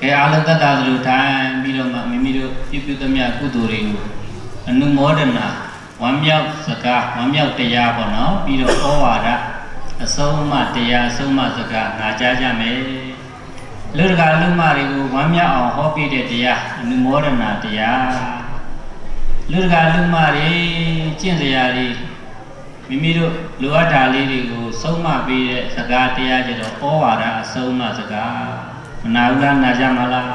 ကဲအားလုံးတတ်တာသလိုထိုင်ပြီးတော့မှမိမိတို့ပြုသမျှကုသိုလ်တွေကိုအနုမောဒနာဝမ်းမြောက်စကားဝမ်းမြောက်တရားပေါ့နော်ပြီးတော့ဩဝါဒအဆုံးအမတရားအဆုံးအမစကားနာကြားကြမယ်လူတကာလူမတွေကိုဝမ်းမြောက်အောင်ဟောပြတဲ့တရားအနုမောဒနာတရားလူတကာလူမတွေကျင့်စရာတွေမိမိတို့လိုအပ်တာလေးတွေကိုဆုံးမပေးတဲ့စကားတရားကြတော့ဩဝါဒအဆုံးအမစကားမနာဘူးလားနာကြမလား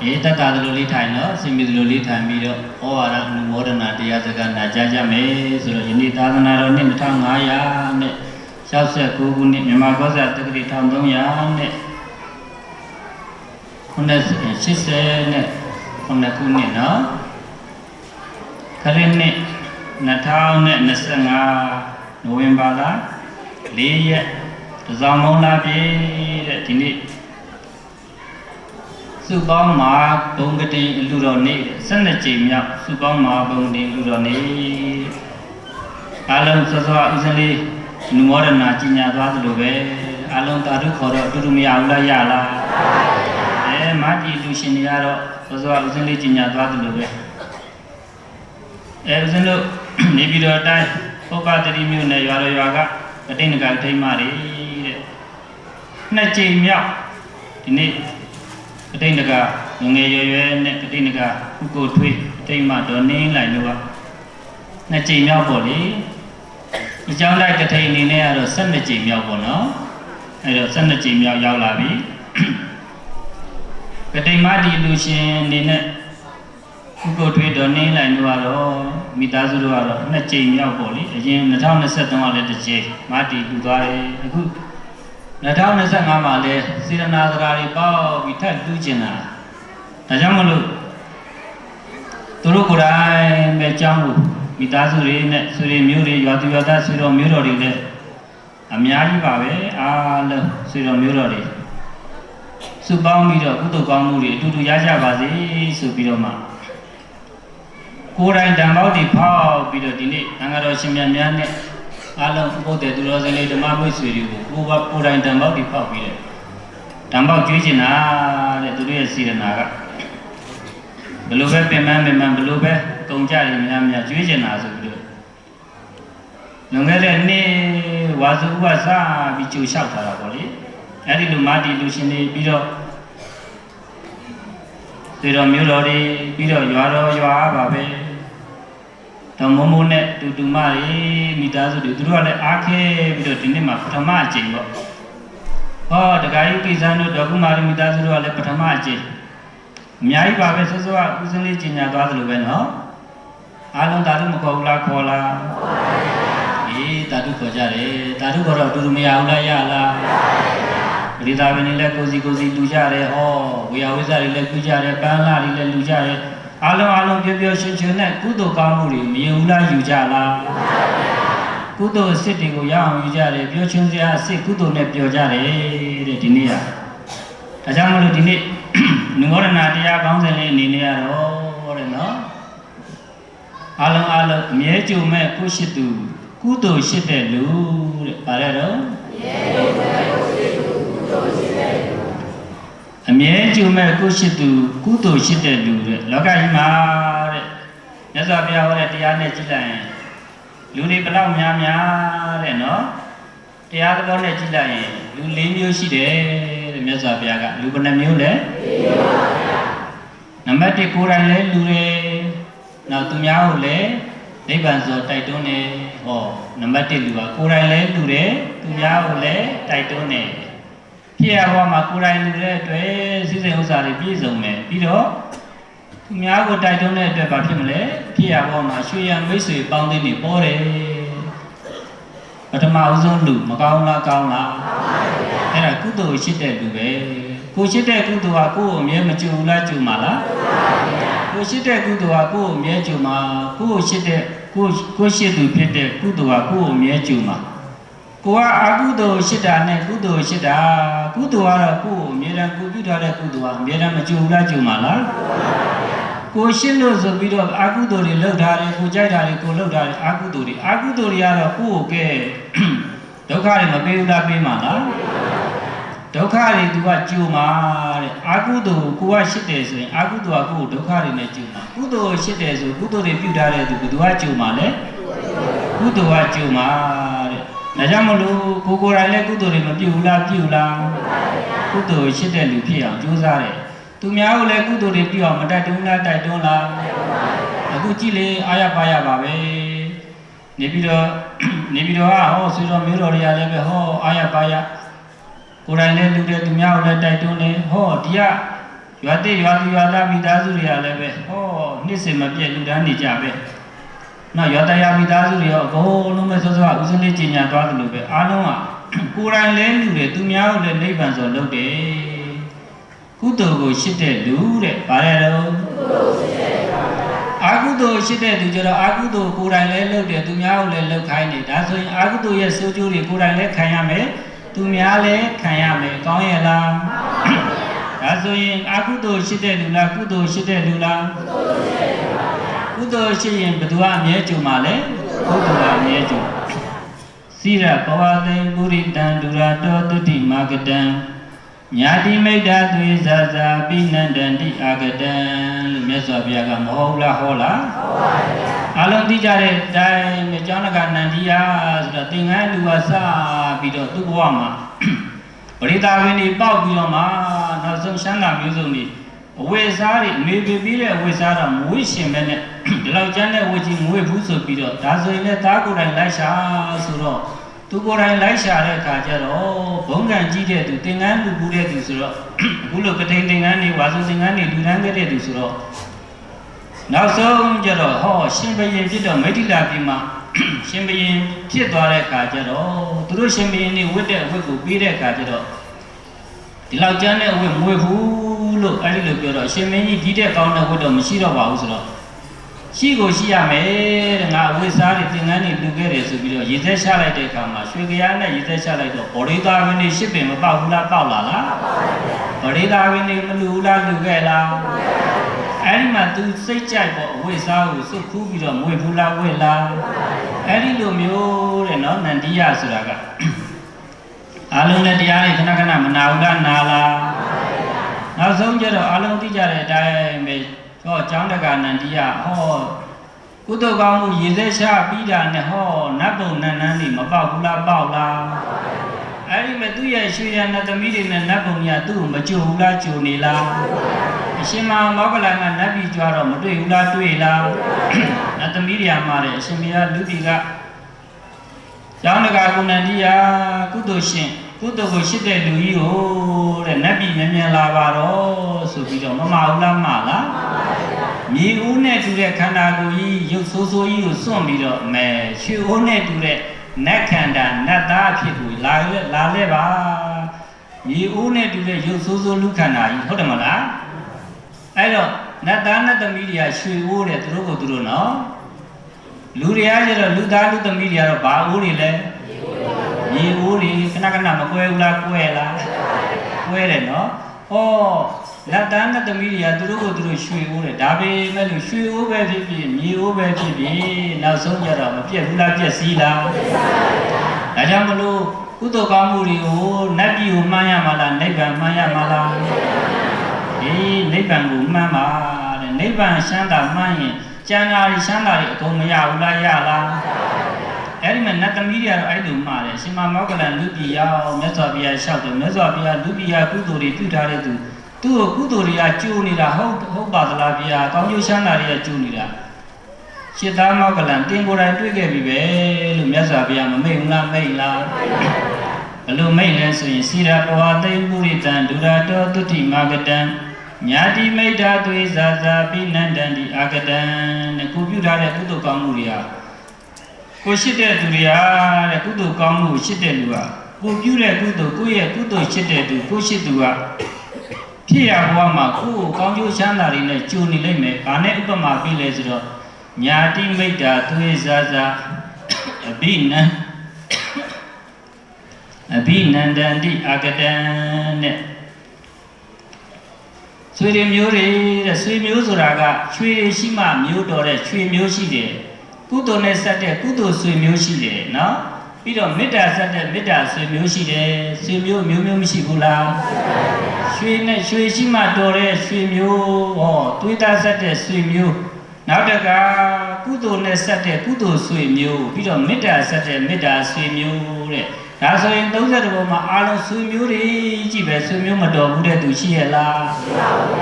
အေးတတ်တာလိုလေးထိုင်နော်အစဉ်ပြေလိုလေးထိုင်ပြီးတော့ဩဝါဒအနုမောဒနာတရားစကားနာကြားကြမယ်ဆိုတော့ယနေ့သာသနာတော်နှစ်2500နဲ့69ခုနှစ်မြန်မာကောဇာတက္ကရီ1300နဲ့80နဲ့ခုနှစ်နော်ခရစ်နှစ်2025နိုဝင်ဘာလ4ရက်တစောင်းမုံလာပြီတဲ့ဒီနေ့စုပေါင်းမှာဘုံကတိအလူတော်နေ့12ကြိမ်မြောက်စုပေါင်းမှာဘုံကတိအလူတော်နေ့အားလုံးစောစောဥစဉ်လေးနုမောဒနာကြီးညာသွားသလိုပဲအားလုံးတာဓုခေါ်တော့အတူတူမရဘူးလားရလားမာတီလူရှင်တွေကတော့စောစောဥစဉ်လေးကြီးညာသွားသလိုပဲဥစဉ်တို့နေပြီးတော့တိုင်းပုပ္ပတတိမြို့နယ်ရွာတော်ရွာကကတိန်ကထိမ့်မတွေတဲ့နှစ်ကြိမ်မြောက်ဒီနေ့ကတိန်ကငယ်ရွယ်ရွယ်နဲ့ကတိန်ကဥကိုထွေးထိမ့်မတော်နင်းလိုက်လို့ကနှစ်ကြိမ်မြောက်ပေါ့လေဒီကြောင့်လိုက်ကတိန်အနေနဲ့ကတော့12ကြိမ်မြောက်ပေါ့နော်အဲတော့12ကြိမ်မြောက်ရောက်လာပြီကတိန်မတီလူရှင်အနေနဲ့ဥကိုထွေးတော်နင်းလိုက်လို့ကတော့မိသားစုတို့ကတော့နှစ်ကြိမ်မြောက်ပေါ့လေအရင်2023ကလည်းတစ်ကြိမ်မာတီလူသွားတယ်အခု2025မှာလည်းစေတနာစကားတွေပေါက်ပြီးထပ်လူကျင်လာဒါကြောင့်မလို့သူတို့ကိုယ်တိုင်ပဲအကြောင်းကိုမိသားစုတွေနဲ့ဆွေတွေမျိုးတွေရွာသူရွာသားဆွေတော်မျိုးတော်တွေလည်းအများကြီးပါပဲအားလုံးဆွေတော်မျိုးတော်တွေစုပေါင်းပြီးတော့ကုသိုလ်ကောင်းမှုတွေအတူတူရကြပါစေဆိုပြီးတော့မှကိုယ်တိုင်ဓမ္မောက်တွေဖောက်ပြီးတော့ဒီနေ့သံဃာတော်ရှင်များများနဲ့အားလုံးဘုဒ္ဓသူတော်စင်လေးဓမ္မမွေ့ဆွေတွေကိုကိုယ်တိုင်ဓမ္မောက်တွေဖောက်ပြီးတယ်ဓမ္မောက်ကျွေးကျင်တာတဲ့သူတို့ရဲ့စေတနာကဘလို့ပဲပင်မဘလို့ပဲကုံကြရများများကျွေးကျင်တာဆိုပြီးတော့လွန်ခဲ့တဲ့နေ့ဝါစုဝဆပြီးကြိုလျှောက်ထားတာပေါ့လေအဲ့ဒီလိုမာတီလူရှင်တွေပြီးတော့ဒီတော်မျိုးတော်တွေပြီးတော့ရွာတော်ရွာပါပဲတော်မုံမုံနဲ့တူမတွေမိသားစုတွေသူတို့ကလည်းအားခဲပြီးတော့ဒီနေ့မှာပထမအကြိမ်ပေါ့ဟောတခါကြီးပိစံတို့ဒေါကုမာရီမိသားစုတို့ကလည်းပထမအကြိမ်အများကြီးပါပဲစောစောကဦးစင်းလေးကျင်ညာသွားသလိုပဲနော်အားလုံးတာဓုမခေါ်ဘူးလားခေါ်လားအေးတာဓုခေါ်ကြတယ်တာဓုခေါ်တော့တူတူမရဘူးလားရလားပရိသတ်ဝင်လည်းကိုစီလူကြတယ်ဟောဝေယဝိဇ္ဇာတွေလည်းကုကြတယ်ပန်းလာတွေလည်းလူကြတယ်အားလုံးပြောပြောရှင်းရှင်းနဲ့ကုသိုလ်ကောင်းမှုတွေမယုံလားယူကြလားကုသိုလ်အစစ်တွေကိုရအောင်ယူကြတယ်ပြောချင်းစရာအစစ်ကုသိုလ်နဲ့ပြောကြတယ်တဲ့ဒီနေ့ကဒါကြောင့်မလို့ဒီနေ့နုမောဒနာတရားကောင်းစဉ်လေးအနေနဲ့ကတော့တဲ့နော်အားလုံးအမြဲကြုံမဲ့ကိုရှိသူကုသိုလ်ရှိတဲ့လူတဲ့ဗါလဲတော့အမြဲကြုံမဲ့ကိုရှိသူကုသိုလ်ရှိတဲ့လူတဲ့လောကကြီးမှာတဲ့မြတ်စွာဘုရားဟောတဲ့တရားနဲ့ကြည့်လိုက်ရင်လူတွေဘလောက်များတဲ့နော်တရားသဘောနဲ့ကြည့်လိုက်ရင်လူ၄မျိုးရှိတယ်တဲ့မြတ်စွာဘုရားကလူဘယ်နှမျိုးလဲ၄မျိုးပါဗျာနံပါတ်1ကိုယ်တိုင်လဲလူတွေနောက်သူများကိုလည်းနိဗ္ဗာန်ဆိုတိုက်တွန်းနေဟောနံပါတ်1လူကကိုယ်တိုင်လဲလူတွေသူများကိုလည်းတိုက်တွန်းနေဖြစ်ရဘဝမှာကိုယ်တိုင်လူတဲ့အတွက်စိစိဥစ္စာတွေပြည့်စုံမယ်ပြီးတော့သူများကိုတိုက်တွန်းတဲ့အတွက်ဘာဖြစ်မလဲဖြစ်ရဘဝမှာရွှေရမိတ်ဆွေပေါင်းသင်းတွေပေါ်တယ်ပထမဦးဆုံးလူမကောင်းလားကောင်းလားအဲ့ဒါကုသိုလ်ရှိတဲ့လူပဲကိုရှိတဲ့ကုသိုလ်ကကိုယ်ကိုအမြဲမကြုံလားကြုံမှာလားကိုရှိတဲ့ကုသိုလ်ကကိုယ်ကိုအမြဲကြုံမှာကိုရှိတဲ့ကိုရှိသူဖြစ်တဲ့ကုသိုလ်ကကိုယ်ကိုအမြဲကြုံမှာကိုကအကုသိုလ်ရှိတာနဲ့ကုသိုလ်ရှိတာကုသိုလ်ကတော့ကိုယ်ကိုအမြဲတမ်းကိုပြုထားတဲ့ကုသိုလ်ကအမြဲတမ်းမကြုံလားကြုံမှာလားကိုရှင်းလို့ဆိုပြီးတော့အကုသိုလ်တွေလုပ်ထားတယ်ကိုကြိုက်တာတွေကိုလုပ်ထားတယ်အကုသိုလ်တွေကတော့ကိုယ့်ကိုကဲဒုက္ခတွေမပေးဘူးလားပေးမှာလား ဒုက္ခတွေသူကကြုံမှာတဲ့အာကုသိုလ်ကိုကရှိတယ်ဆိုရင်အာကုသိုလ်ကကိုဒုက္ခတွေနဲ့ကြုံမှာကုသိုလ်ရှိတယ်ဆိုကုသိုလ်တွေပြုထားတဲ့သူဘယ်သူကကြုံမှာလဲကုသိုလ်ကကြုံမှာတဲ့ဒါကြောင့်မလို့ကိုယ်တိုင်လည်းကုသိုလ်တွေမပြုဘူးလားပြုလားကုသိုလ်ရှိတဲ့လူဖြစ်အောင်ကြိုးစားတယ်သူများကိုလည်းကုသိုလ်တွေပြုအောင်မတိုက်တွန်းလားတိုက်တွန်းလားအခုကြည့်လေအားရပါရပါပဲနေပြီးတော့ဟောဆွေတော်မျိုးတော်တွေကလည်းပဲဟောအားရပါရကိုယ်တိုင်လည်းလူတွေသူများကိုလည်းတိုက်တွန်းတယ်ဟောဒီကရွာတိရွာသူရွာသားမိသားစုတွေကလည်းပဲဟောနှစ်စဉ်မပြည့်လူတန်းနေကြပဲနောက်ရွာတရားမိသားစုတွေရောအကုန်လုံးပဲစောစောဦးစင်းလေးကျင်ညာသွားတယ်လို့ပဲအားလုံးကကိုယ်တိုင်လည်းလူတွေသူများကိုလည်းနိဗ္ဗာန်ဆိုလုပ်တယ်ကုသိုလ်ကိုရှိတဲ့လူတဲ့ဗါရဲတော့အာကုသိုလ်ရှိတဲ့သူကျတော့အာကုသိုလ်ကိုယ်တိုင်လည်းလုပ်တယ်သူများကိုလည်းလုပ်ခိုင်းတယ်ဒါဆိုရင်အာကုသိုလ်ရဲ့ဆိုးကျိုးတွေကိုယ်တိုင်လည်းခံရမယ်သူများလည်းခံရမယ်ကောင်းရဲ့လားဒါဆိုရင်အာကုသိုလ်ရှိတဲ့လူလားကုသိုလ်ရှိတဲ့လူလားကုသိုလ်ရှိရင်ဘယ်သူကအမြဲကြုံမှာလဲကုသိုလ်ကအမြဲကြုံစိရပဝသိပုရိတံဒုရတောတုတိမာကတံညာတိမိတ်တာသွေဇာဇာပိနန္တန္တိအာဂတံလို့မြတ်စွာဘုရားကမဟုတ်လားဟောလားဟုတ်ပါဗျာအလုံးသိကြတဲ့အတိုင်းအကြောင်းကနန္ဒီယာဆိုတော့သင်္ကန်းလူကစပြီးတော့သူ့ဘဝမှာပရိသဝင်တွေပေါက်ပြီးတော့မှနောက်ဆုံးရှမ်းသာမျိုးစုံတွေအဝိစားတွေမေပြပြီးတဲ့အဝိစားတော့မဝိရှင်ပဲနဲ့ဒီလောက်ကျန်းတဲ့ဝိကြီးမဝိဘူးဆိုပြီးတော့ဒါဆိုရင်လည်းသားကိုယ်တိုင်လိုက်ရှာဆိုတော့သူကိုယ်တိုင်လိုက်ရှာတဲ့အခါကျတော့ဘုံကံကြီးတဲ့သူသင်္ကန်းလူဘူးတဲ့သူဆိုတော့အခုလိုကထိန်သင်္ကန်းတွေဝါစုသင်္ကန်းတွေလူတန်းခဲ့တဲ့သူဆိုတော့နောက်ဆုံးကျတော့ဟောရှင်ဘရင်ဖြစ်တော့မိဋ္ဌိလာပြည်မှာရှင်ဘရင်ဖြစ်သွားတဲ့အခါကျတော့သူတို့ရှင်ဘရင်တွေဝတ်တဲ့အဝတ်ကိုပေးတဲ့အခါကျတော့ဒီလောက်ကျန်းတဲ့အဝတ်မဝတ်ဘူးလို့အဲ့ဒီလိုပြောတော့ရှင်မင်းကြီးဒီတဲ့ကောင်းတဲ့ဝတ်တော့မရှိတော့ပါဘူးဆိုတော့ရှိကိုရှိရမယ်တဲ့ငါအဝိစားတွေသင်္ကန်းတွေလူခဲ့တယ်ဆိုပြီးတော့ရေသက်ချလိုက်တဲ့အခါမှာရွှေကြရားနဲ့ရေသက်ချလိုက်တော့ဗောဓိတာဝင်တွေရှစ်ပင်မပေါက်ဘူးလားပေါက်လာလားဗောဓိတာဝင်တွေမလူဘူးလားလူခဲ့လားအဲ့ဒီမှာသူစိတ်ကြိုက်ပေါ့အဝိစားကိုစုခူးပြီးတော့မွေဘူးလားဝဲလားအဲ့ဒီလိုမျိုးတဲ့နော်နန္ဒီယဆိုတာကအားလုံးနဲ့တရားတွေခဏခဏမနာဘူးလားနာလားနောက်ဆုံးကျတော့အားလုံးသိကြတဲ့အတိုင်းပဲဟောကျောင်းတက္ကနန္ဒီယဟောကုသိုလ်ကောင်းမှုရေသက်ချပြီးတာနဲ့ဟောနတ်ဘုံနန်းနန်းတွေမပေါက်ဘူးလားပေါက်လားအဲ့ဒီမဲ့သူ့ရဲ့ရွှေရနတ်သမီးတွေနဲ့နတ်ဘုံကြီးကသူ့ကိုမကြိုဘူးလားကြိုနေလားအရှင်မောဂလန်ကနတ်ပြည်ကြွားတော့မတွေ့ဘူးလားတွေ့လားနတ်သမီးတွေမှာတဲ့အရှင်ဘုရားလူပြည်ကကျောင်းတက္ကကုဏန္ဒီယကုသိုလ်ရှင်ကုသိုလ်ကိုရှိတဲ့လူကြီးကိုတဲ့နတ်ပြည်မြန်လာပါတော့ဆိုပြီးတော့မမဘူးလားမလားမြေဦးနဲ့တူတဲ့ခန္ဓာကိုယ်ကြီးရုပ်ဆိုးဆိုးကြီးကိုစွန့်ပြီးတော့မဲရွှေဦးနဲ့တူတဲ့နတ်ခန္ဓာနတ်သားအဖြစ်ကိုလာလဲပါမြေဦးနဲ့တူတဲ့ရုပ်ဆိုးဆိုးလူခန္ဓာကြီးဟုတ်တယ်မလားအဲ့တော့နတ်သားနတ်သမီးတွေကရွှေဦးတဲ့သူတို့ကိုသူတို့နော်လူတွေကကျတော့လူသားလူသမီးတွေကတော့ဘာဦးတွေလဲမြေဦးတွေခဏခဏမကွဲဘူးလားကွဲလားကွဲတယ်နော်ဟောလက်တန်းနဲ့သမီးတွေကသူတို့ကိုသူတို့ရွှေဦးတယ်ဒါပေမဲ့လို့ရွှေဦးပဲဖြစ်ဖြစ်မြေဦးပဲဖြစ်ဖြစ်နောက်ဆုံးကြတော့မပြတ်ဘူးလားပြတ်စည်းလားပြတ်ပါဘူးဒါကြောင့်မလို့ကုသိုလ်ကောင်းမှုတွေကိုနတ်ပြည်ကိုမှန်းရမှာလားနိဗ္ဗာန်မှန်းရမှာလားနိဗ္ဗာန်ကိုမှန်းပါတဲ့နိဗ္ဗာန်ရှမ်းသာမှန်းရင်ကျန်တာရှမ်းသာတွေအကုန်မရဘူးလားရလားအဲ့ဒီမှာနတ်သမီးတွေကတော့အဲ့လိုမှားတယ်ရှင်မောဂလန်လူပြည်ရောက်မြတ်စွာဘုရားလျှောက်တယ်မြတ်စွာဘုရားလူပြည်ကကုသိုလ်တွေပြုထားတဲ့သူသူ့ကိုကုသိုလ်တွေကကျိုးနေတာဟုတ်ပါသလားဘုရားကောင်းကျိုးချမ်းသာတွေကကျိုးနေတာရှစ်သားမောဂလန်တင်ကိုယ်တိုင်တွေ့ခဲ့ပြီပဲလို့မြတ်စွာဘုရားမမိတ်ဘူးလားမိတ်လားဘလို့မိတ်လဲဆိုရင်စိရပဝသိပုရိတံဒုရတောတုတိမာကတံညာတိမိတ်တာသွေဇာဇာပိနန္တန္တိအာဂတံတဲ့ကိုပြုထားတဲ့ကုသိုလ်ကောင်းမှုတွေကကိုရှိတဲ့သူတွေကတဲ့ကုသိုလ်ကောင်းမှုရှိတဲ့လူကကိုပြုတဲ့ကုသိုလ်ကိုယ့်ရဲ့ကုသိုလ်ရှိတဲ့သူကိုရှိသူကဖြစ်ရဘဝမှာကိုယ်ကိုကောင်းကျိုးချမ်းသာတွေနဲ့ကြိုနေလိမ့်မယ်။ဘာနဲ့ဥပမာပေးလဲဆိုတော့ညာတိမိတ်တာသွေးဇာဇာအဘိနန္တန္တိအာဂတံနဲ့ဆွေတွေမျိုးတွေတဲ့ဆွေမျိုးဆိုတာကချွေရှိမှမျိုးတော်တဲ့ချွေမျိုးရှိတယ်။ကုသိုလ်နဲ့ဆက်တဲ့ကုသိုလ်ဆွေမျိုးရှိတယ်နော်။ ပြီးတော့မေတ္တာဆက်တဲ့မေတ္တာဆွေမျိုးရှိတယ်ဆွေမျိုးမျိုးမျိုးမရှိဘူးလားရွှေနဲ့ရွှေရှိမှတော်တဲ့ရွှေမျိုးဟောသွေးသားဆက်တဲ့ဆွေမျိုးနောက်တကကုသိုလ်နဲ့ဆက်တဲ့ကုသိုလ်ဆွေမျိုးပြီးတော့မေတ္တာဆက်တဲ့မေတ္တာဆွေမျိုးတဲ့ဒါဆိုရင်30ဘုံမှာအားလုံးဆွေမျိုးတွေကြည့်ပဲဆွေမျိုးမတော်ဘူးတဲ့သူရှိရဲ့လား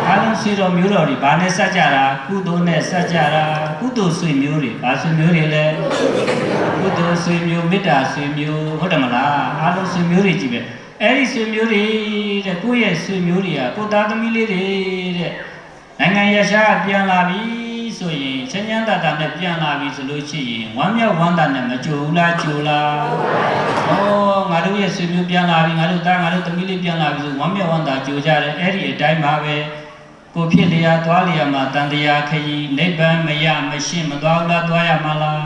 အားလုံးဆွေတော်မျိုးတော်တွေဘာနဲ့ဆက်ကြတာကုသိုလ်နဲ့ဆက်ကြတာကုသိုလ်ဆွေမျိုးတွေဘာဆွေမျိုးတွေလဲကုသိုလ်ဆွေမျိုးမေတ္တာဆွေမျိုးဟုတ်တယ်မလားအားလုံးဆွေမျိုးတွေကြည့်ပဲအဲ့ဒီဆွေမျိုးတွေတဲ့ကိုယ့်ရဲ့ဆွေမျိုးတွေကကိုသားသမီးလေးတွေတဲ့နိုင်ငံရရှားပြန်လာပြီဆိုရင်ချမ်းချမ်းသာသာနဲ့ပြန်လာပြီဆိုလို့ရှိရင်ဝမ်းမြောက်ဝမ်းသာနဲ့မကြိုဘူးလားကြိုလားဩငါတို့ရဲ့ဆွေမျိုးပြန်လာပြီငါတို့သားငါတို့သမီးလေးပြန်လာပြီဆိုဝမ်းမြောက်ဝမ်းသာကြိုကြတယ်အဲ့ဒီအတိုင်းပါပဲကိုဖြစ်လျာသွားလျာမှာတန်တရားခရီးနိဗ္ဗာန်မရမရှင်းမသွားဘူးလားသွားရမှာလား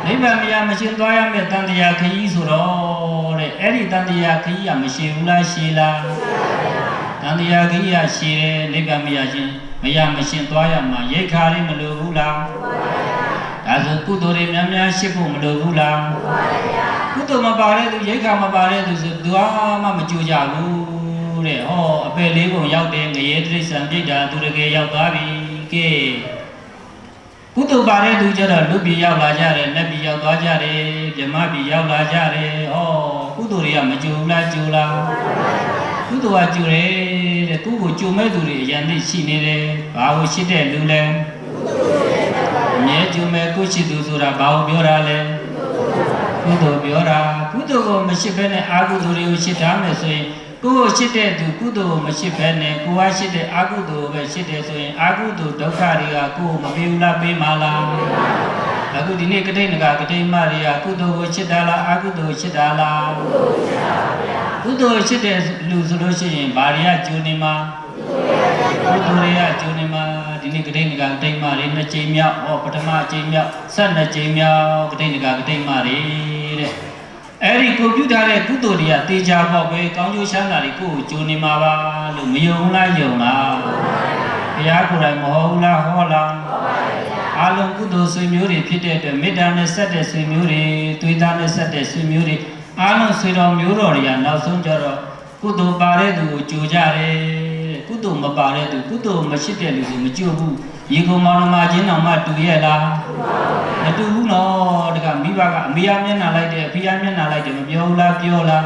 နိဗ္ဗာန်မရမရှင်းသွားရမယ်တန်တရားခရီးဆိုတော့တဲ့အဲ့ဒီတန်တရားခရီးကမရှင်းဘူးလားရှင်းလားတန်တရားခရီးကရှင်းတယ်နိဗ္ဗာန်မရရှင်းမရမရှင်းသွားရမှာရိတ်ခါလေးမလိုဘူးလားဒါဆိုကုသိုလ်တွေများများရှိဖို့မလိုဘူးလားကုသိုလ်မပါတဲ့သူရိတ်ခါမပါတဲ့သူဆိုသူမှမကြိုကြဘူးတဲ့ဟောအပယ်လေးပုံရောက်တယ်ငရေတိရစ္ဆာန်ပြိတ္တာသူတကယ်ရောက်သွားပြီကဲကုသိုလ်ပါတဲ့သူကျတော့လူပြည်ရောက်လာကြတယ်နတ်ပြည်ရောက်သွားကြတယ်ဗြဟ္မပြည်ရောက်လာကြတယ်ဟောကုသိုလ်တွေကမကြိုဘူးလားကြိုလားကုသိုလ်ကကြိုတယ်တဲ့သူ့ကိုကြိုမဲ့သူတွေအရင်သိရှိနေတယ်ဘာလို့ရှိတဲ့လူလဲအမြဲကြိုမဲ့ကိုရှိသူဆိုတာဘာလို့ပြောတာလဲကုသိုလ်ပြောတာကုသိုလ်ကိုမရှိဘဲနဲ့အာဟုသူတွေကိုရှိထားမယ်ဆိုရင်ကိုယ်ရှိတဲ့သူကုသိုလ်မရှိဘဲနဲ့ကိုယ်ကရှိတဲ့အာဟုသူပဲရှိတယ်ဆိုရင်အာဟုသူဒုက္ခတွေကကိုယ်မပြေဘူးလားပေးမလားအခုဒီနေ့ကတိဏကကတိမတွေကကုသိုလ်ကိုရှိတာလားအာဟုသူရှိတာလားကုသိုလ်ရှိတဲ့လူဆိုလို့ရှိရင်ဘာတွေကကျိုးနေမှာကုသိုလ်တွေကကျိုးနေမှာဒီနေ့ကတိဏကကတိမတွေ2ကြိမ်မြောက်ဟောပထမအကြိမ်မြောက်12ကြိမ်မြောက်ကတိဏကကတိမတွေတဲ့အဲ့ဒီကိုပြုထားတဲ့ကုသိုလ်တွေကတေချာပေါ့ပဲကောင်းကျိုးချမ်းသာတွေကိုယ်ကိုကြိုးနေမှာပါလို့မယုံလားယုံလားဘုရားကိုယ်တိုင်မဟောဘူးလားဟောလားအလုံးကုသိုလ်ဆွေမျိုးတွေဖြစ်တဲ့အတွက်မေတ္တာနဲ့ဆက်တဲ့ဆွေမျိုးတွေသွေးသားနဲ့ဆက်တဲ့ဆွေမျိုးတွေအားလုံးဆွေတော်မျိုးတော်တွေကနောက်ဆုံးကြတော့ကုသိုလ်ပါတဲ့သူကိုကြိုကြတယ်ကုသိုလ်မပါတဲ့သူကုသိုလ်မရှိတဲ့လူကိုမကြိုဘူးရေကုန်မောင်နှမချင်းတော်မှတူရဲ့လားမတူဘူးနော်တကမိဘကအမေရမျက်နှာလိုက်တယ်အဖေရမျက်နှာလိုက်တယ်မပြောဘူးလားပြောလား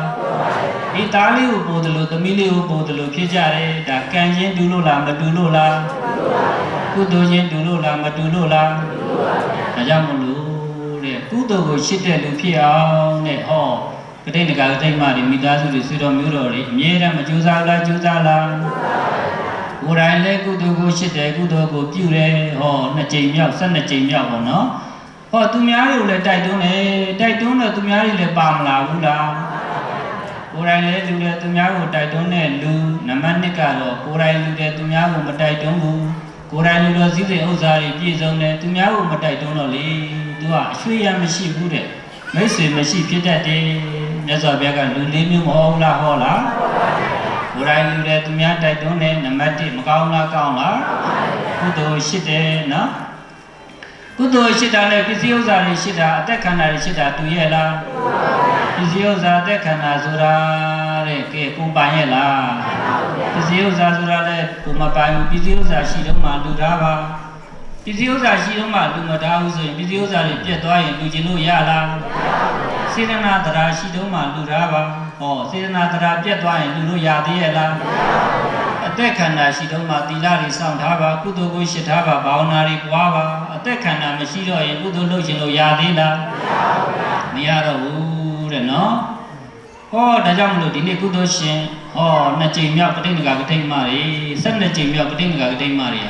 ဒီသားလေးကိုပို့တယ်လို့သမီးလေးကိုပို့တယ်လို့ဖြစ်ကြတယ်ဒါကံချင်းတူလို့လားမတူလို့လားကုသိုလ်ချင်းတူလို့လားမတူလို့လားဒါကြောင့်မလို့တဲ့ကုသိုလ်ကိုရှိတဲ့လူဖြစ်အောင်တဲ့ဟောကတိဏကကတိမတွေမိသားစုတွေဆွေတော်မျိုးတော်တွေအမြဲတမ်းမကြိုးစားလားကြိုးစားလားကိုယ်တိုင်လည်းကုသိုလ်ကိုရှိတယ်ကုသိုလ်ကိုပြုတယ်ဟော2ကြိမ်မြောက်12ကြိမ်မြောက်ပေါ့နော်ဟောသူများတွေကိုလည်းတိုက်တွန်းတယ်တိုက်တွန်းတော့သူများတွေလည်းပါမလာဘူးလားကိုယ်တိုင်လည်းလူတယ်သူများကိုတိုက်တွန်းတဲ့လူနံပါတ်1ကတော့ကိုယ်တိုင်လူတယ်သူများကိုမတိုက်တွန်းဘူးကိုယ်တိုင်လူတော်စည်းစိမ်ဥစ္စာတွေပြည့်စုံတယ်သူများကိုမတိုက်တွန်းတော့လေသူကအရွှေရမရှိဘူးတဲ့မိတ်ဆွေမရှိဖြစ်တတ်တယ်မြတ်စွာဘုရားကလူ4မျိုးမဟုတ်လားဟောလားကိုယ်တိုင်လူတယ်သူများတိုက်တွန်းတယ်နံပါတ်1မကောင်းလားကောင်းလားကုသိုလ်ရှိတယ်နော်ကုသိုလ်ရှိတာနဲ့ပစ္စည်းဥစ္စာတွေရှိတာအသက်ခန္ဓာတွေရှိတာတူရဲ့လားပစ္စည်းဥစ္စာအသက်ခန္ဓာဆိုတာတဲ့ကဲကိုပိုင်ရဲ့လားပစ္စည်းဥစ္စာဆိုတာလည်းကိုမပိုင်ဘူးပစ္စည်းဥစ္စာရှိတော့မှလူထားပါပစ္စည်းဥစ္စာရှိတော့မှလူမထားဘူးဆိုရင်ပစ္စည်းဥစ္စာတွေပြတ်သွားရင်လူကျင်လို့ရလားစေတနာတရားရှိတော့မှလူထားပါဟောစေတနာတရားပြတ်သွားရင်လူလို့ရသေးရဲ့လားအသက်ခန္ဓာရှိတော့မှသီလတွေစောင့်ထားပါကုသိုလ်ကိုရှိထားပါဘာဝနာတွေပွားပါအသက်ခန္ဓာမရှိတော့ရင်ကုသိုလ်လုပ်ခြင်းလို့ရသေးလားမရတော့ဘူးတဲ့နော်ဟောဒါကြောင့်မလို့ဒီနေ့ကုသိုလ်ရှင်ဟော2ကြိမ်မြောက်ကတိဏကကတိမတွေ12ကြိမ်မြောက်ကတိဏကကတိမတွေ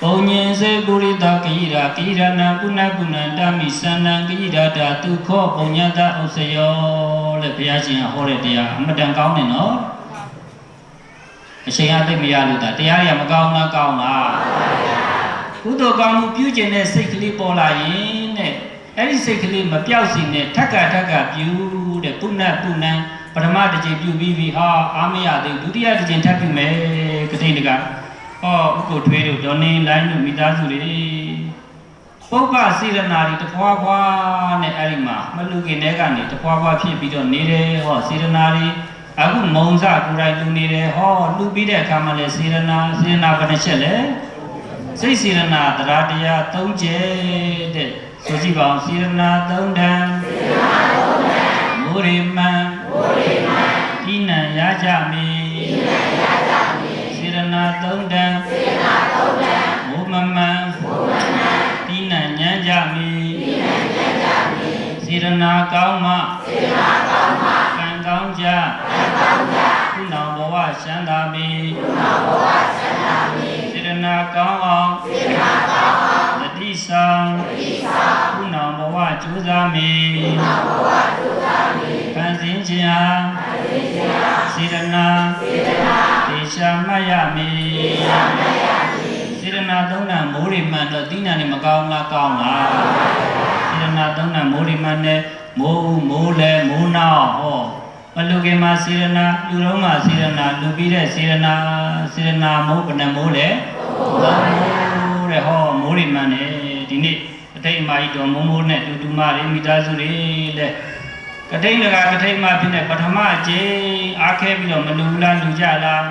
ပုံညင်စေပုရိသကိရာကိရဏံပုဏ္ဏပုဏ္ဏတမိသန္နံကိရတာဒုက္ခပုံညတဥစ္စယောတဲ့ဘုရားရှင်ဟောတဲ့တရားအမတန်ကောင်းတယ်နော်အချိန်အသိမရလို့တရားရမကောင်းလားကောင်းလားကုသိုလ်ကောင်းမှုပြုကျင်တဲ့စိတ်ကလေးပေါ်လာရင်တဲ့အဲ့ဒီစိတ်ကလေးမပြောက်စီနဲ့ထက်ကပြုတဲ့ပုဏ္ဏပုဏ္ဏပထမတစ်ချိန်ပြုပြီးပြီဟာအားမရသေးဘူးဒုတိယတစ်ချိန်ထပ်ပြုမယ်ကတိဏကဟောဥက္ကိုထွေးတို့ဒေါ်နေလိုင်းတို့မိသားစုတွေ ပုပ္ပစေရနာတွေတဖွာဖွာနဲ့အဲ့ဒီမှာမလူခင်တဲ့ကနေတဖွာဖွာဖြစ်ပြီးတော့နေတယ်ဟောစေရနာတွေအခုမုံစကိုယ်တိုင်လူနေတယ်ဟောလူပြီးတဲ့အခါမှာလဲစေရနာဘယ်နှချက်လဲစိတ်စေရနာတရားတရား၃ချက်တဲ့ဆိုကြည့်ပါအောင်စေရနာ၃တန်မိုးရိမံဤနံရကြမီစေရနာ၃တန်မိုးမမံဤနံညံကြမီစေရနာကောင်းမှကံကောင်းကြခုနောင်ဘဝရှမ်းသာမီစေရနာကောင်းအောင်တတိဆောင်ခုနောင်ဘဝကြိုးစားမီဖန်ဆင်းခြင်းအားစေရနာတေရှာမှတ်ရမီစေရနာသုံးနာမိုးရိမှန်တော့တိနာနေမကောင်းလားကောင်းလားစေရနာသုံးနာမိုးရိမှန်နဲ့မိုးလဲမိုးနောက်ဟောမလူခင်မှာစေရနာလူတော်မှာစေရနာလူပြီးတဲ့စေရနာမိုးဘယ်နှမိုးလဲမိုးတဲ့ဟောမိုးရိမှန်နဲ့ဒီနေ့အထိတ်အမကြီးတော်မိုးနဲ့တူမလေးမိသားစုတွေလဲကထိန်ကထိန်မဖြစ်တဲ့ပထမအကျိအားခဲပြီးတော့မလူလားလူကြလား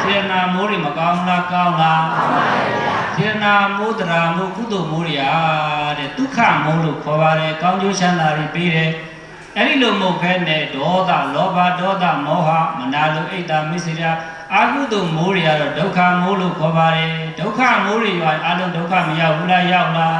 စေရနာမိုးတွေမကောင်းလားကောင်းလားစေရနာမိုးတရာမိုးကုသိုလ်မိုးတွေအားတဲ့ဒုက္ခမိုးလို့ခေါ်ပါတယ်ကောင်းကျိုးချမ်းသာတွေပေးတယ်အဲ့ဒီလိုမဟုတ်ဘဲနဲ့ဒေါသလောဘဒေါသမောဟမနာလိုအိတ်တာမိစ္ဆေရာအာဟုတုမိုးတွေကတော့ဒုက္ခမိုးလို့ခေါ်ပါတယ်ဒုက္ခမိုးတွေရောအလုံးဒုက္ခမရောက်ဘူးလားရောက်လား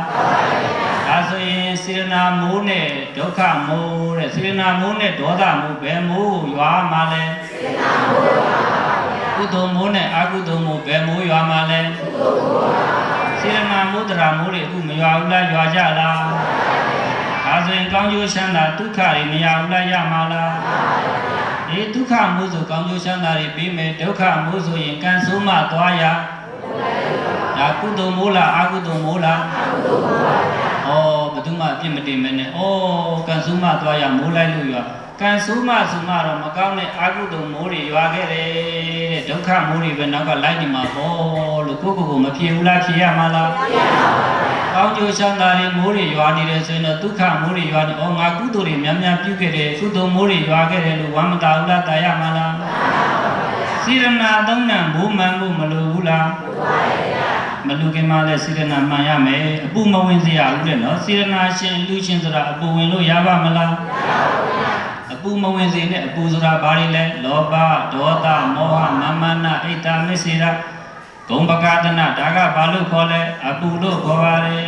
ဒါဆိုရင်စေရနာမိုးနဲ့ဒုက္ခမိုးတဲ့စေရနာမိုးနဲ့ဒေါသမိုးဘယ်မိုးရွာမှာလဲစေရနာမိုးရွာပါဗျာကုသိုလ်မိုးနဲ့အကုသိုလ်မိုးဘယ်မိုးရွာမှာလဲကုသိုလ်မိုးရွာပါစေရနာမိုးတရာမိုးတွေအခုမရွာဘူးလားရွာကြလားဒါဆိုရင်ကောင်းကျိုးချမ်းသာဒုက္ခတွေမရဘူးလားရမှာလားဒီဒုက္ခမိုးဆိုကောင်းကျိုးချမ်းသာတွေပြီးမယ်ဒုက္ခမိုးဆိုရင်ကံဆိုးမှသွားရဒါကုသိုလ်မိုးလားအကုသိုလ်မိုးလားအကုသိုလ်မိုးပါဗျာဩဘယ်သူမှအပြစ်မတင်မနဲ့ဩကံဆိုးမှသွားရမိုးလိုက်လို့ရွာကံဆိုးမှဆိုမှတော့မကောင်းတဲ့အကုသိုလ်မိုးတွေရွာခဲ့တယ်တဲ့ဒုက္ခမိုးတွေပဲနောက်ကလိုက်နေမှာပေါ့လို့ကိုမဖြစ်ဘူးလားဖြစ်ရမှာလားဖြစ်ရပါဘူးကောင်းကျိုးချမ်းသာတွေမိုးတွေရွာနေတယ်ဆိုရင်တော့ဒုက္ခမိုးတွေရွာနေဩငါကုသိုလ်တွေများများပြုခဲ့တယ်ကုသိုလ်မိုးတွေရွာခဲ့တယ်လို့ဝမ်းမသာဘူးလားတာရမှာလားစေရနာသုံးနံမိုးမှန်ဖို့မလိုဘူးလားမလူခင်မှလည်းစေရနာမှန်ရမယ်အပူမဝင်စေရဘူးတဲ့နော်စေရနာရှင်လူချင်းဆိုတာအပူဝင်လို့ရပါမလားအပူမဝင်စေနဲ့အပူဆိုတာဘာတွေလဲလောဘဒေါသမောဟမာနအိတ်တာမစ္ဆေရဂုံပကဒနာဒါကဘာလို့ခေါ်လဲအပူလို့ခေါ်ပါတယ်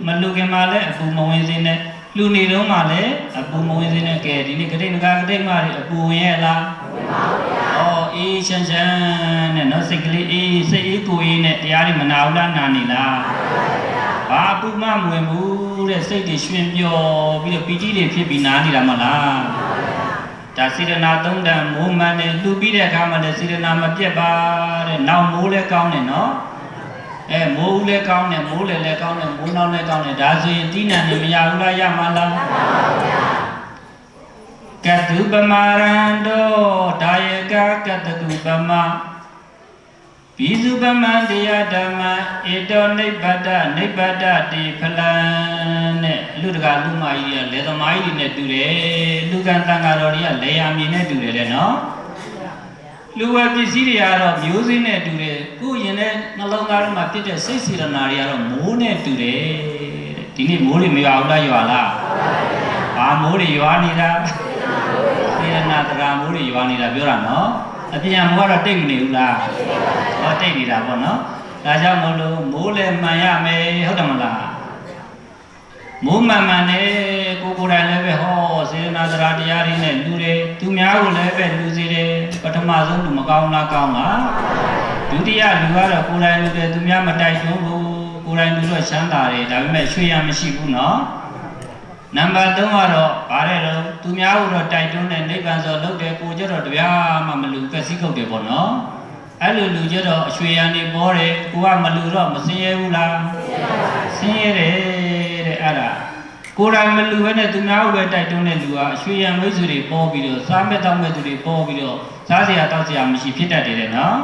မလူခင်မှလည်းအပူမဝင်စေနဲ့လူနေတော့မှလည်းအပူမဝင်စေနဲ့ကဲဒီနေ့ကတိတ်ငါကတိတ်မှတွေအပူဝင်ရဲ့လားဝင်ပါဘူးဗျာအေးချမ်းချမ်းနဲ့နော်စိတ်ကလေးအေးစိတ်အေးကိုယ်အေးနဲ့တရားတွေမနာဘူးလားနာနေလားဘာပူမမဝင်ဘူးတဲ့စိတ်တွေရွှင်ပျော်ပြီးတော့ပီတိတွေဖြစ်ပြီးနားနေတာမလားဒါစေရနာသုံးတန်မိုးမှန်နဲ့လှူပြီးတဲ့အခါမှာလည်းစေရနာမပြတ်ပါတဲ့နောက်မိုးလည်းကောင်းတယ်နော်မိုးဦးလည်းကောင်းတယ်မိုးလည်းကောင်းတယ်မိုးနောက်လည်းကောင်းတယ်ဒါဆိုရင်တိဏ္ဍနေမရဘူးလားရမှာလားကတုပမာရန္တောဒါယကကတတုပမဘိစုပမံတရားဓမ္မဧတောနိဗ္ဗတနိဗ္ဗတတိဖလံနဲ့လူတကာလူမကြီးတွေကလေသမားကြီးတွေနဲ့တူတယ်လူကံတန်ဃာတော်တွေကလေယာမြေနဲ့တူတယ်လေနော်လူဝပစ္စည်းတွေကတော့မျိုးစင်းနဲ့တူတယ်ကိုယ်ရင်တဲ့နှလုံးသားထဲမှာဖြစ်တဲ့စိတ်စေတနာတွေကတော့မိုးနဲ့တူတယ်တဲ့ဒီနေ့မိုးတွေမရွာဘူးလားရွာလားဘာမိုးတွေရွာနေတာစေတနာတရားမိုးတွေရွာနေတာပြောတာနော်အပြင်မိုးကတော့တိတ်မနေဘူးလားဟောတိတ်နေတာပေါ့နော်ဒါကြောင့်မို့လို့မိုးလည်းမှန်ရမယ်ဟုတ်တယ်မလားမိုးမှန်မှန်နဲ့ကိုယ်တိုင်လည်းပဲဟောစေတနာတရားတရားတွေနဲ့လူတွေသူများကိုလည်းပဲလူစီတယ်ပထမဆုံးလူမကောင်းလားကောင်းလားဒုတိယလူကတော့ကိုယ်တိုင်လူတယ်သူများမတိုက်တွန်းဘူးကိုယ်တိုင်လူတော့ချမ်းသာတယ်ဒါပေမဲ့ရွှေရမရှိဘူးနော်နံပါတ်3ကတော့ဗါတဲ့တော့သူများကိုတော့တိုက်တွန်းတဲ့နိဗ္ဗာန်ဆိုလုပ်တယ်ကိုကြတော့တရားမှမလူကစီးကုတ်တယ်ပေါ့နော်အဲ့လိုလူကြတော့အရွှေရံနေပေါ်တယ်ကိုကမလူတော့မစင်းရဲဘူးလားစင်းရဲတယ်တဲ့အဲ့ဒါကိုယ်တိုင်မလူပဲနဲ့သူများကိုပဲတိုက်တွန်းတဲ့လူကအရွှေရံမိတ်ဆွေတွေပေါ်ပြီးတော့စားမဲ့တောက်မဲ့သူတွေပေါ်ပြီးတော့စားစရာတောက်စရာမရှိဖြစ်တတ်တယ်တဲ့နော်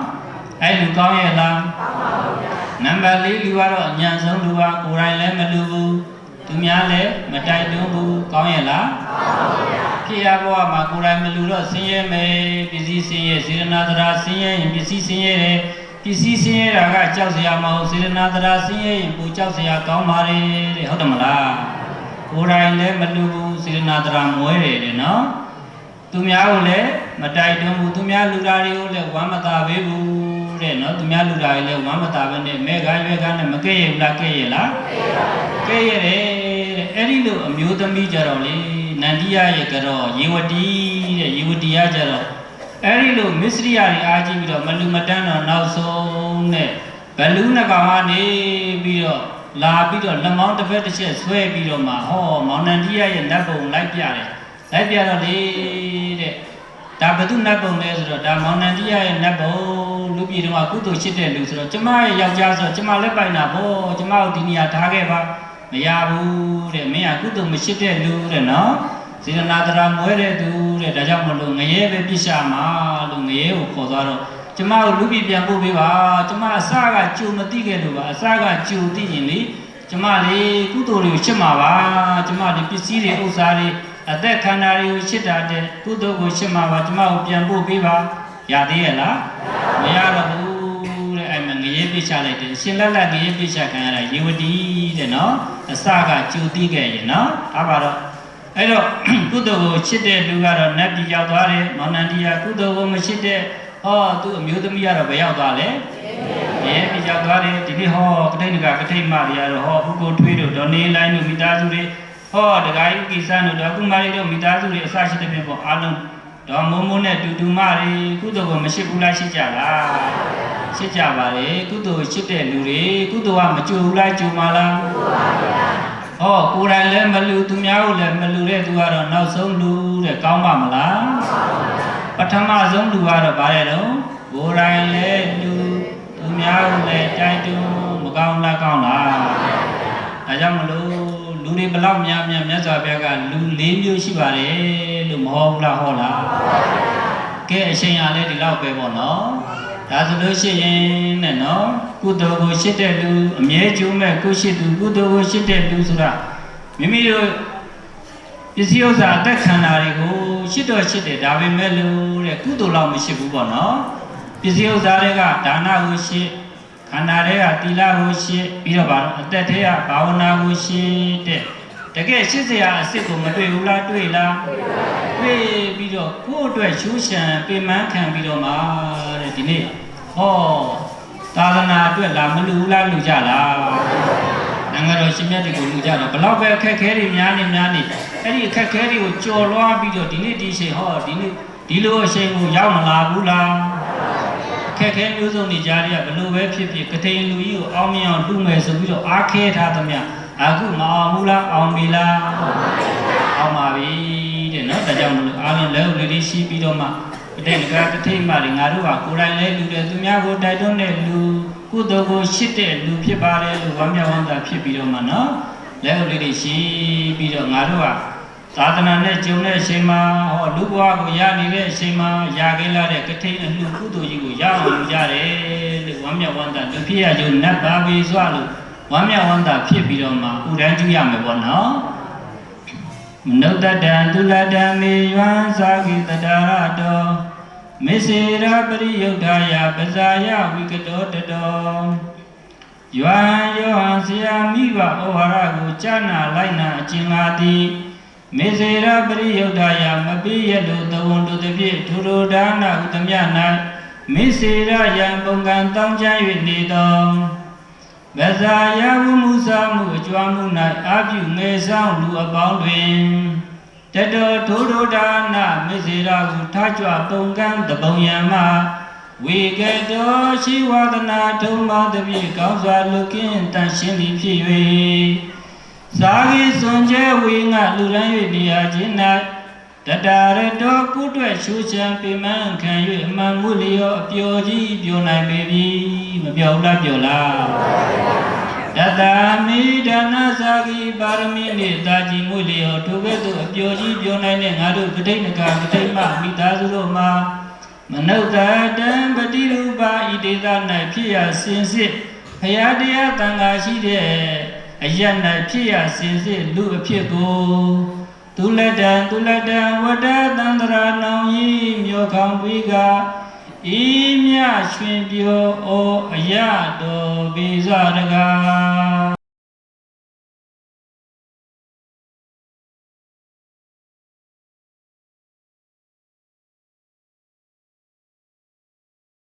အဲ့လူကောင်းရဲ့လားကောင်းပါဘူးဗျာ နံပါတ်4လူကတော့အညံဆုံးလူကကိုယ်တိုင်လည်းမလူဘူးသူများလည်းမတိုက်တွန်းဘူးကောင်းရဲ့လားဖြစ်ရဘဝမှာကိုယ်တိုင်မလူတော့ဆင်းရဲမယ်ပစ္စည်းဆင်းရဲစေရနာတရားဆင်းရဲရင်ပစ္စည်းဆင်းရဲတယ်ပစ္စည်းဆင်းရဲတာကကြောက်စရာမဟုတ်စေရနာတရားဆင်းရဲရင်ပူကြောက်စရာကောင်းပါတယ်တဲ့ဟုတ်တယ်မလားကိုယ်တိုင်လည်းမလူဘူးစေရနာတရားမွဲတယ်တဲ့နော်သူများကိုလည်းမတိုက်တွန်းဘူးသူများလူသားတွေကိုလည်းဝမ်းမသာပေးဘူးတဲ့နော်သူများလူသားတွေလည်းဝမ်းမသာပဲနဲ့မဲကားရွဲကားနဲ့မကဲ့ရဘူးလားကဲ့ရလားကဲ့ရတယ်တဲ့အဲ့ဒီလိုအမျိုးသမီးကြတော့လေနန္ဒီယရဲ့ကတော့ယေဝတီတဲ့ယေဝတီကကြတော့အဲ့ဒီလိုမစ္စရိယတွေအားကြီးပြီးတော့မလူမတန်းတော့နောက်ဆုံးနဲ့ဘလူးနှကောင်ကနေပြီးတော့လာပြီးတော့လက်မောင်းတစ်ဖက်တစ်ချက်ဆွဲပြီးတော့မှဟောမောင်နန္ဒီယရဲ့နတ်ပုံလိုက်ပြတယ်လိုက်ပြတော့လေတဲ့ဒါဘသူနတ်ပုံလဲဆိုတော့ဒါမောင်နန္ဒီယရဲ့နတ်ပုံလူပြည်တော်ကကုသိုလ်ရှိတဲ့လူဆိုတော့ကျမရဲ့ယောက်ျားဆိုတော့ကျမလည်းပိုင်တာပေါ့ကျမတို့ဒီနေရာထားခဲ့ပါမရဘူးတဲ့မင်းကကုသိုလ်မရှိတဲ့လူတဲ့နော်စေတနာတရားမွဲတဲ့သူတဲ့ဒါကြောင့်မလို့ငရဲပဲပြစ်ရှာမှာလို့ငရဲကိုခေါ်သွားတော့ကျမတို့လူပြည်ပြန်ပို့ပေးပါကျမအစကကြုံမသိခဲ့လို့ပါအစကကြုံသိရင်လေကျမလေးကုသိုလ်တွေကိုရှင်းမှာပါကျမဒီပစ္စည်းတွေဥစ္စာတွေအသက်ခန္ဓာတွေကိုရှင်းတာတဲ့ကုသိုလ်ကိုရှင်းမှာပါကျမကိုပြန်ပို့ပေးပါရသေးရဲ့လားမရတော့ဘူးတဲ့အဲ့မှာငရဲပြစ်ချလိုက်တယ်ရှင်လက်လက်ငရဲပြစ်ချခံရတာယေဝတီတဲ့နော်အစကကြုံသိခဲ့ရင်နော်အားပါတော့အဲ့တော့ကုသိုလ်ကိုချစ်တဲ့လူကတော့နတ်ပြည်ရောက်သွားတယ်မောင်နန္ဒီယကုသိုလ်ကိုမချစ်တဲ့ဟောသူ့အမျိုးသမီးကတော့ဘယ်ရောက်သွားလဲယေပြည်ရောက်သွားတယ်ဒီနေ့ဟောကတိတ်ကကတိတ်မတွေကတော့ဟောဘုကိုထွေးတို့ဒေါ်နေလိုင်းတို့မိသားစုတွေဟောတခါကြီးကိစ္စတို့ဒေါ်ကုမာရီတို့မိသားစုတွေအစရှိတဲ့ပြင်ပေါ့အားလုံးဒေါ်မိုးမိုးနဲ့တူတူမတွေကုသိုလ်ကိုမရှိဘူးလားရှိကြလားရှိကြပါလေကုသိုလ်ရှိတဲ့လူတွေကုသိုလ်ကမကြိုဘူးလားကြိုပါလားဟောကိုယ်တိုင်လည်းမလူသူများကိုလည်းမလူတဲ့သူကတော့နောက်ဆုံးလူတဲ့ကောင်းပါမလားပထမဆုံးလူကတော့ဗါတဲ့တော့ကိုယ်တိုင်လည်းလူသူများကိုလည်းတိုက်တွန်းမကောင်းလားကောင်းလားဒါကြောင့်မလို့လူတွေဘလောက်များများမြတ်စွာဘုရားကလူ၄မျိုးရှိပါတယ်လို့မဟုတ်ဘူးလားဟောလားကဲအချိန်ရလဲဒီလောက်ပဲပေါ့နော်ဒါဆိုလို့ရှိရင်နဲ့နော်ကုသိုလ်ကိုရှိတဲ့လူအမြဲကျိုးမဲ့ကိုရှိသူကုသိုလ်ကိုရှိတဲ့လူဆိုတာမိမိတို့ပစ္စည်းဥစ္စာအသက်ခန္ဓာတွေကိုရှိတော့ရှိတယ်ဒါပေမဲ့လို့တဲ့ကုသိုလ်လောက်မရှိဘူးပေါ့နော်ပစ္စည်းဥစ္စာတွေကဒါနကိုရှိခန္ဓာတွေကသီလကိုရှိပြီးတော့ဗာတော့အသက်တွေကဘာဝနာကိုရှိတဲ့တကယ်ရှိစရာအစ်စ်ကိုမတွေ့ဘူးလားတွေ့လားတွေ့ပြီးတော့ကိုယ့်အတွက်ရှုရှံပေမန်းခံပြီးတော့မှတဲ့ဒီနေ့ဟောသာသနာအတွက်လာမလူဘူးလားလူကြလားနိုင်ငံတော်ရှင်မြတ်တွေကိုလူကြတော့ဘလောက်ပဲအခက်ခဲတွေများနေအဲ့ဒီအခက်ခဲတွေကိုကြော်လွှားပြီးတော့ဒီနေ့ဒီချိန်ဟောဒီနေ့ဒီလိုအချိန်ကိုရောက်မလာဘူးလားအခက်ခဲမျိုးစုံနေကြတဲ့ဘလို့ပဲဖြစ်ဖြစ်ကထိန်လူကြီးကိုအောင်မြင်အောင်လူမယ်ဆိုပြီးတော့အားခဲထားသမျှအခုမအောင်ဘူးလားအောင်ပြီလားအောင်ပါပြီတဲ့နော်ဒါကြောင့်မလို့အားလုံးလက်ဦးလေးရှိပြီးတော့မှကတိတ်ကကထိတ်မှတွေငါတို့ကကိုယ်တိုင်လဲလူတယ်သူများကိုတိုက်တွန်းတဲ့လူကုသိုလ်ကိုရှိတဲ့လူဖြစ်ပါတယ်လို့ဝမ်းမြောက်ဝမ်းသာဖြစ်ပြီးတော့မှနော်လက်ဦးလေးရှိပြီးတော့ငါတို့ကသာသနာနဲ့ကျုံတဲ့အချိန်မှာဟောလူဘဝကိုရနေတဲ့အချိန်မှာရခဲ့လာတဲ့ကထိန်အလှကုသိုလ်ကြီးကိုရအောင်ရတယ်လို့ဝမ်းမြောက်ဝမ်းသာလူဖြစ်ရကြုံနတ်ပါပြီဆိုလို့ဝမ်းမြောက်ဝမ်းသာဖြစ်ပြီးတော့မှဥဒန်းကျူရမယ်ပေါ့နော်မနုဿတံသုလတံမေယံသာဂိတတာရတောမေစေရပရိယုဒ္ဓယပဇာယဝိကတောတတောယွမ်းယောဟန်ဆရာမိဘဩဝါဒကိုကြားနာလိုက်နာအကျဉ်းလာသည်မေစေရပရိယုဒ္ဓယမပိယလိုသဝံတုတဖြင့်ထိုထိုဒါနဥတမြ၌မေစေရယံပုံကံတောင်းချမ်း၍နေသောဗဇာယဝမှုစာမှုအကျွမ်းမှု၌အာပြုငယ်ဆောင်လူအပေါင်းတွင်တတောထိုထိုဒါနမေစေရကိုထားကြွပုံကံတပုံယံမှာဝေကတောရှိဝဒနာထုံပါသဖြင့်ကောင်းစွာလူကင်းတန်ရှင်းသည်ဖြစ်၍သာဂိစွန်ကျဲဝေငါလူရန်၍နေရာခြင်း၌တတာရတောကုတွဲရှုချံပေမန်းခံ၍အမှန်မှုလျောအပျော်ကြီးပျော်နိုင်ပေပြီမပျော်လားပျော်လားတတာမိဒါနသာဂိပါရမီနှင့်တာကြည်မှုလျောထိုကဲ့သို့အပျော်ကြီးပျော်နိုင်တဲ့ငါတို့ကတိတ်နကကတိတ်မမိသားစုတို့မှာမနုဿတံပတိရူပဤဒေသ၌ဖြစ်ရစင်စစ် ယားတရားတန်ခါရှိတဲ့အယက်၌ဖြစ်ရစင်စစ်လူအဖြစ်ကိုသူလက်တံဝတ္တသန္တရာနောင်ဤမြောခေါင်ပြီးကဤမြရွှင်ပြောဩအယတော်ဘေဇရကား